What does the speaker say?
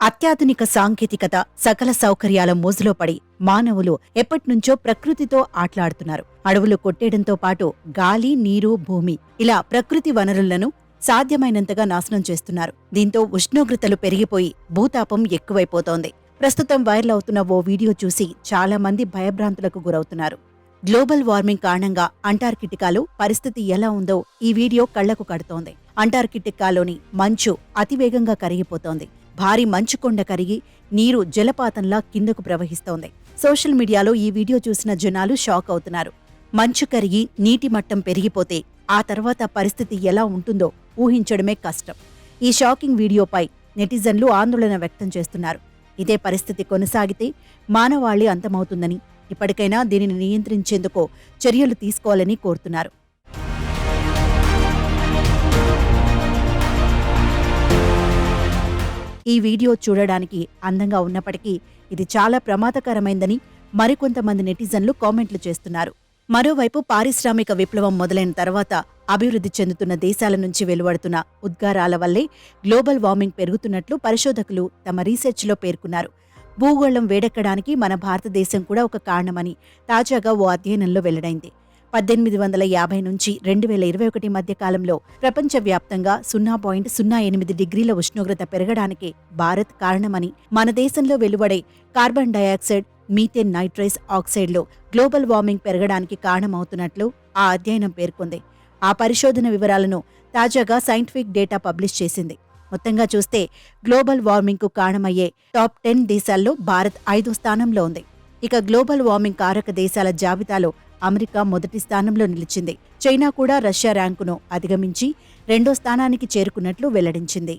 అత్యాధునిక సాంకేతికత, సకల సౌకర్యాల మోజులో పడి మానవులు ఎప్పట్నుంచో ప్రకృతితో ఆట్లాడుతున్నారు. అడవులు కొట్టేయడంతో పాటు గాలి, నీరు, భూమి ఇలా ప్రకృతి వనరులను సాధ్యమైనంతగా నాశనం చేస్తున్నారు. దీంతో ఉష్ణోగ్రతలు పెరిగిపోయి భూతాపం ఎక్కువైపోతోంది. ప్రస్తుతం వైరల్ అవుతున్న ఓ వీడియో చూసి చాలా మంది భయభ్రాంతులకు గురవుతున్నారు. గ్లోబల్ వార్మింగ్ కారణంగా అంటార్కిటికాలో పరిస్థితి ఎలా ఉందో ఈ వీడియో కళ్లకు కడుతోంది. అంటార్కిటికాలోని మంచు అతివేగంగా కరిగిపోతోంది. భారీ మంచుకొండ కరిగి నీరు జలపాతంలా కిందకు ప్రవహిస్తోంది. సోషల్ మీడియాలో ఈ వీడియో చూసిన జనాలు షాక్ అవుతున్నారు. మంచు కరిగి నీటి మట్టం పెరిగిపోతే ఆ తర్వాత పరిస్థితి ఎలా ఉంటుందో ఊహించడమే కష్టం. ఈ షాకింగ్ వీడియోపై నెటిజన్లు ఆందోళన వ్యక్తం చేస్తున్నారు. ఇదే పరిస్థితి కొనసాగితే మానవాళి అంతమవుతుందని, ఇప్పటికైనా దీనిని నియంత్రించేందుకు చర్యలు తీసుకోవాలని కోరుతున్నారు. ఈ వీడియో చూడడానికి అందంగా ఉన్నప్పటికీ ఇది చాలా ప్రమాదకరమైందని మరికొంతమంది నెటిజన్లు కామెంట్లు చేస్తున్నారు. మరోవైపు పారిశ్రామిక విప్లవం మొదలైన తర్వాత అభివృద్ధి చెందుతున్న దేశాల నుంచి వెలువడుతున్న ఉద్గారాల వల్లే గ్లోబల్ వార్మింగ్ పెరుగుతున్నట్లు పరిశోధకులు తమ రీసెర్చ్లో పేర్కొన్నారు. భూగోళం వేడెక్కడానికి మన భారతదేశం కూడా ఒక కారణమని తాజాగా ఓ అధ్యయనంలో వెల్లడైంది. 1850 నుంచి 2021 మధ్య కాలంలో ప్రపంచవ్యాప్తంగా 0.08 డిగ్రీల ఉష్ణోగ్రత పెరగడానికి భారత్ కారణమని, మన దేశంలో వెలువడే కార్బన్ డయాక్సైడ్, మీథేన్ నైట్రస్ ఆక్సైడ్లో గ్లోబల్ వార్మింగ్ పెరగడానికి కారణమవుతున్నట్లు ఆ అధ్యయనం పేర్కొంది. ఆ పరిశోధన వివరాలను తాజాగా సైంటిఫిక్ డేటా పబ్లిష్ చేసింది. మొత్తంగా చూస్తే గ్లోబల్ వార్మింగ్కు కారణమయ్యే టాప్ 10 దేశాల్లో భారత్ 5వ స్థానంలో ఉంది. ఇక గ్లోబల్ వార్మింగ్ కారక దేశాల జాబితాలో అమెరికా మొదటి స్థానంలో నిలిచింది. చైనా కూడా రష్యా ర్యాంకును అధిగమించి 2వ స్థానానికి చేరుకున్నట్లు వెల్లడించింది.